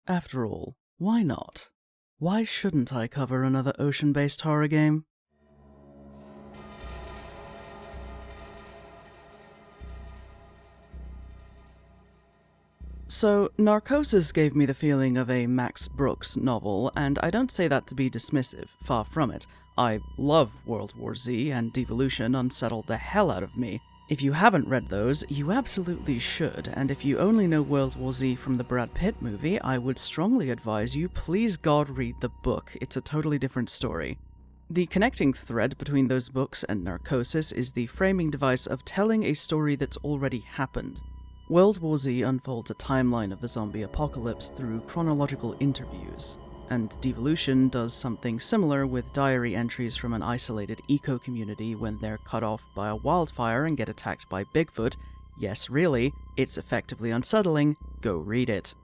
After all, why not? Why shouldn't I cover another ocean-based horror game? So, Narcosis gave me the feeling of a Max Brooks novel, and I don't say that to be dismissive, far from it. I love World War Z, and Devolution unsettled the hell out of me. If you haven't read those, you absolutely should, and if you only know World War Z from the Brad Pitt movie, I would strongly advise you please God read the book. It's a totally different story. The connecting thread between those books and Narcosis is the framing device of telling a story that's already happened. World War Z unfolds a timeline of the zombie apocalypse through chronological interviews, and Devolution does something similar with diary entries from an isolated eco-community when they're cut off by a wildfire and get attacked by Bigfoot. Yes, really, it's effectively unsettling, go read it.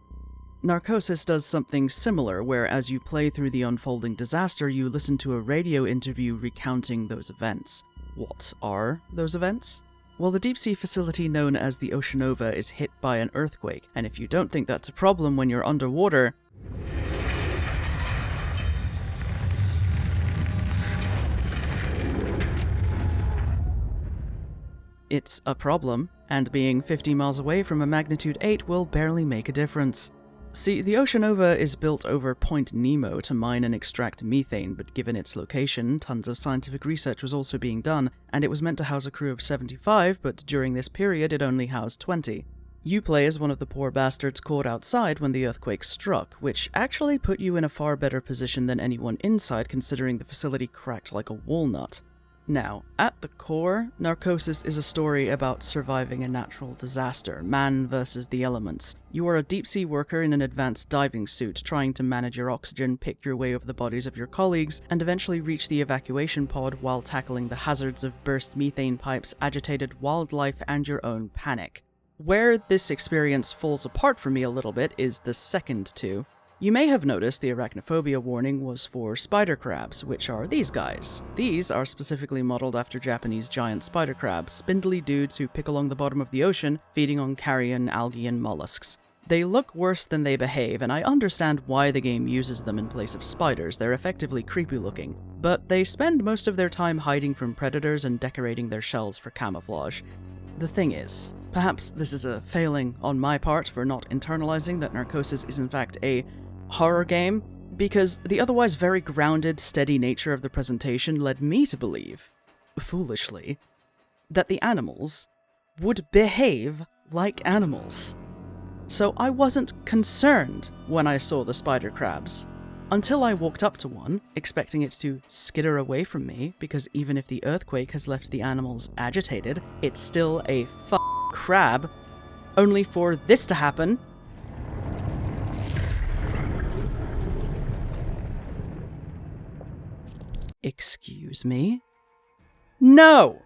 Narcosis does something similar, where as you play through the unfolding disaster, you listen to a radio interview recounting those events. What are those events? Well, the deep-sea facility known as the Oceanova is hit by an earthquake, and if you don't think that's a problem when you're underwater, it's a problem, and being 50 miles away from a magnitude 8 will barely make a difference. See, the Oceanova is built over Point Nemo to mine and extract methane, but given its location, tons of scientific research was also being done, and it was meant to house a crew of 75, but during this period it only housed 20. You play as one of the poor bastards caught outside when the earthquake struck, which actually put you in a far better position than anyone inside considering the facility cracked like a walnut. Now, at the core, Narcosis is a story about surviving a natural disaster, man versus the elements. You are a deep-sea worker in an advanced diving suit, trying to manage your oxygen, pick your way over the bodies of your colleagues, and eventually reach the evacuation pod while tackling the hazards of burst methane pipes, agitated wildlife, and your own panic. Where this experience falls apart for me a little bit is the second two. You may have noticed the arachnophobia warning was for spider crabs, which are these guys. These are specifically modeled after Japanese giant spider crabs, spindly dudes who pick along the bottom of the ocean, feeding on carrion, algae, and mollusks. They look worse than they behave, and I understand why the game uses them in place of spiders. They're effectively creepy looking, but they spend most of their time hiding from predators and decorating their shells for camouflage. The thing is, perhaps this is a failing on my part for not internalizing that Narcosis is in fact a horror game, because the otherwise very grounded, steady nature of the presentation led me to believe, foolishly, that the animals would behave like animals. So I wasn't concerned when I saw the spider crabs, until I walked up to one, expecting it to skitter away from me, because even if the earthquake has left the animals agitated, it's still a crab, only for this to happen. Excuse me? No!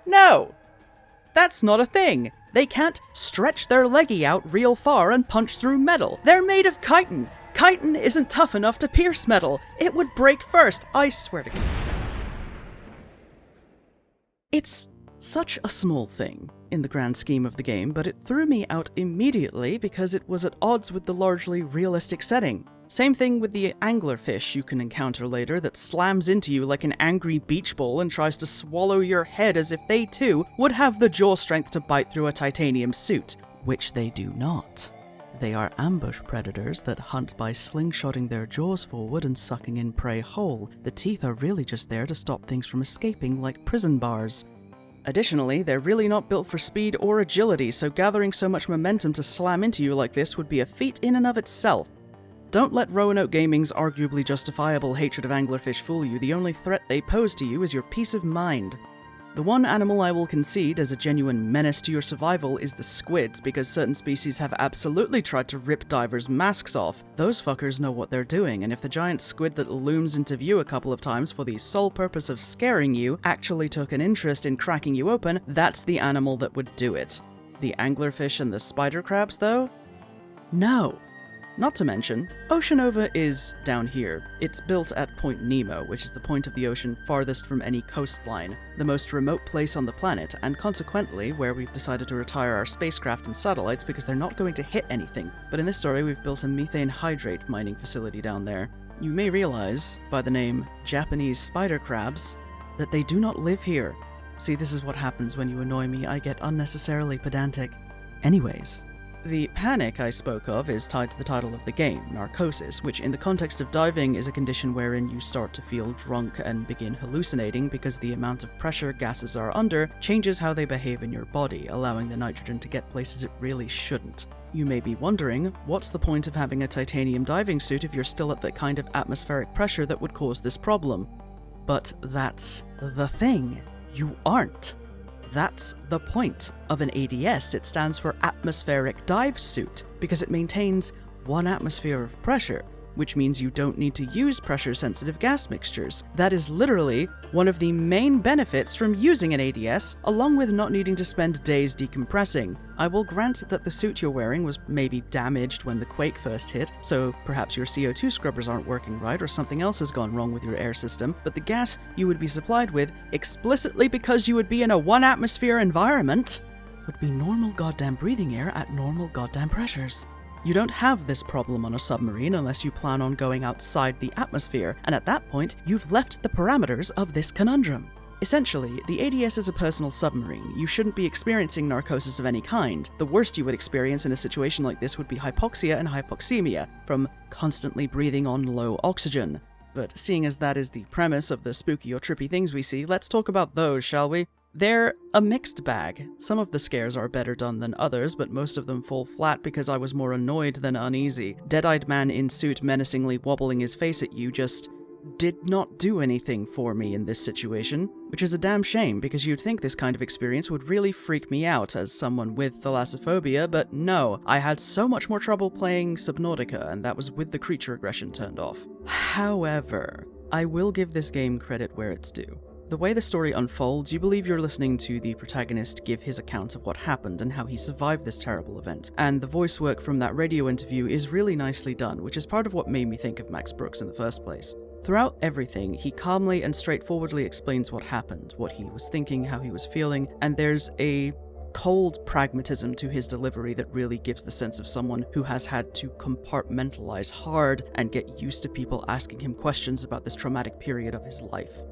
No! That's not a thing! They can't stretch their leggy out real far and punch through metal. They're made of chitin! Chitin isn't tough enough to pierce metal! It would break first, I swear to God. It's such a small thing in the grand scheme of the game, but it threw me out immediately because it was at odds with the largely realistic setting. Same thing with the anglerfish you can encounter later that slams into you like an angry beach ball and tries to swallow your head as if they too would have the jaw strength to bite through a titanium suit, which they do not. They are ambush predators that hunt by slingshotting their jaws forward and sucking in prey whole. The teeth are really just there to stop things from escaping like prison bars. Additionally, they're really not built for speed or agility, so gathering so much momentum to slam into you like this would be a feat in and of itself. Don't let Roanoke Gaming's arguably justifiable hatred of anglerfish fool you. The only threat they pose to you is your peace of mind. The one animal I will concede as a genuine menace to your survival is the squids, because certain species have absolutely tried to rip divers' masks off. Those fuckers know what they're doing, and if the giant squid that looms into view a couple of times for the sole purpose of scaring you actually took an interest in cracking you open, that's the animal that would do it. The anglerfish and the spider crabs, though? No. Not to mention, Oceanova is down here. It's built at Point Nemo, which is the point of the ocean farthest from any coastline, the most remote place on the planet, and consequently where we've decided to retire our spacecraft and satellites because they're not going to hit anything. But in this story, we've built a methane hydrate mining facility down there. You may realize, by the name Japanese spider crabs, that they do not live here. See, this is what happens when you annoy me. I get unnecessarily pedantic. Anyways, the panic I spoke of is tied to the title of the game, Narcosis, which in the context of diving is a condition wherein you start to feel drunk and begin hallucinating because the amount of pressure gases are under changes how they behave in your body, allowing the nitrogen to get places it really shouldn't. You may be wondering, what's the point of having a titanium diving suit if you're still at the kind of atmospheric pressure that would cause this problem? But that's the thing. You aren't. That's the point of an ADS. It stands for Atmospheric Dive Suit, because it maintains 1 atmosphere of pressure, which means you don't need to use pressure-sensitive gas mixtures. That is literally one of the main benefits from using an ADS, along with not needing to spend days decompressing. I will grant that the suit you're wearing was maybe damaged when the quake first hit, so perhaps your CO2 scrubbers aren't working right or something else has gone wrong with your air system, but the gas you would be supplied with, explicitly because you would be in a 1 atmosphere environment, would be normal goddamn breathing air at normal goddamn pressures. You don't have this problem on a submarine unless you plan on going outside the atmosphere, and at that point, you've left the parameters of this conundrum. Essentially, the ADS is a personal submarine. You shouldn't be experiencing narcosis of any kind. The worst you would experience in a situation like this would be hypoxia and hypoxemia, from constantly breathing on low oxygen. But seeing as that is the premise of the spooky or trippy things we see, let's talk about those, shall we? They're a mixed bag. Some of the scares are better done than others, but most of them fall flat because I was more annoyed than uneasy. Dead-eyed man in suit menacingly wobbling his face at you just did not do anything for me in this situation, which is a damn shame because you'd think this kind of experience would really freak me out as someone with thalassophobia, but no, I had so much more trouble playing Subnautica, and that was with the creature aggression turned off. However, I will give this game credit where it's due. The way the story unfolds, you believe you're listening to the protagonist give his account of what happened and how he survived this terrible event, and the voice work from that radio interview is really nicely done, which is part of what made me think of Max Brooks in the first place. Throughout everything, he calmly and straightforwardly explains what happened, what he was thinking, how he was feeling, and there's a cold pragmatism to his delivery that really gives the sense of someone who has had to compartmentalize hard and get used to people asking him questions about this traumatic period of his life.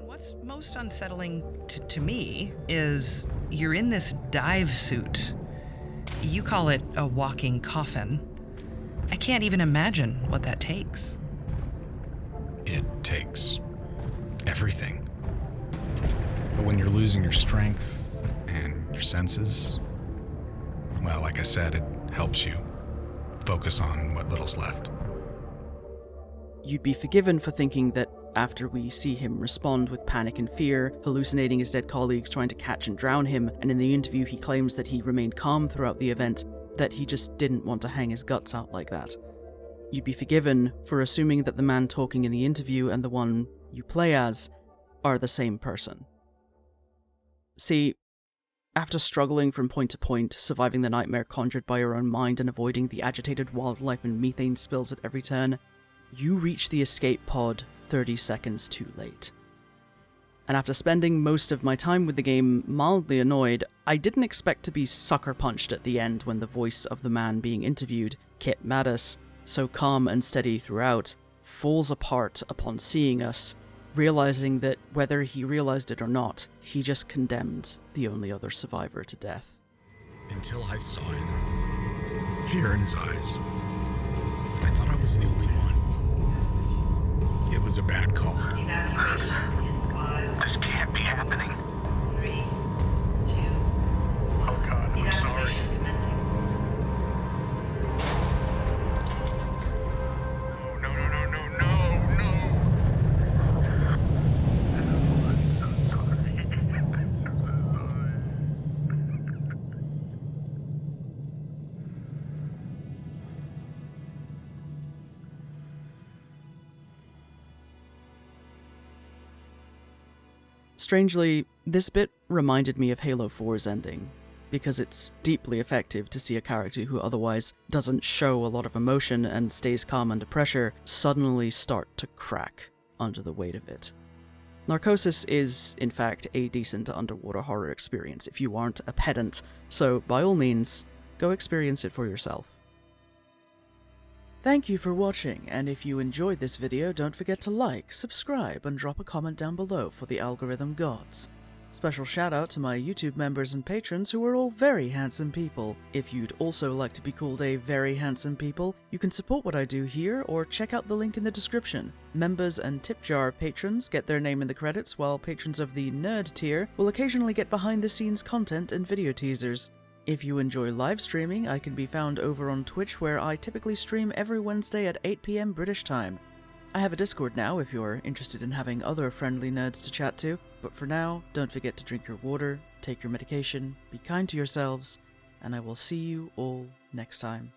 What's most unsettling to me is you're in this dive suit. You call it a walking coffin. I can't even imagine what that takes. It takes everything. But when you're losing your strength and your senses, well, like I said, it helps you focus on what little's left. You'd be forgiven for thinking that after we see him respond with panic and fear, hallucinating his dead colleagues trying to catch and drown him, and in the interview he claims that he remained calm throughout the event, that he just didn't want to hang his guts out like that. You'd be forgiven for assuming that the man talking in the interview and the one you play as are the same person. See, after struggling from point to point, surviving the nightmare conjured by your own mind and avoiding the agitated wildlife and methane spills at every turn, you reach the escape pod 30 seconds too late. And after spending most of my time with the game mildly annoyed, I didn't expect to be sucker punched at the end when the voice of the man being interviewed, Kit Mattis, so calm and steady throughout, falls apart upon seeing us, realizing that whether he realized it or not, he just condemned the only other survivor to death. Until I saw it, fear in his eyes, I thought I was the only one. It was a bad call. Evacuation in 5. This can't be happening. 3, 2. Oh God, I'm sorry. Evacuation commencing. No. I'm so sorry. Strangely, this bit reminded me of Halo 4's ending. because it's deeply effective to see a character who otherwise doesn't show a lot of emotion and stays calm under pressure suddenly start to crack under the weight of it. Narcosis is, in fact, a decent underwater horror experience if you aren't a pedant, so by all means, go experience it for yourself. Thank you for watching, and if you enjoyed this video, don't forget to like, subscribe, and drop a comment down below for the algorithm gods. Special shout out to my YouTube members and patrons who are all very handsome people. If you'd also like to be called a very handsome people, you can support what I do here or check out the link in the description. Members and tip jar patrons get their name in the credits, while patrons of the nerd tier will occasionally get behind the scenes content and video teasers. If you enjoy live streaming, I can be found over on Twitch, where I typically stream every Wednesday at 8 PM British time. I have a Discord now if you're interested in having other friendly nerds to chat to, but for now, don't forget to drink your water, take your medication, be kind to yourselves, and I will see you all next time.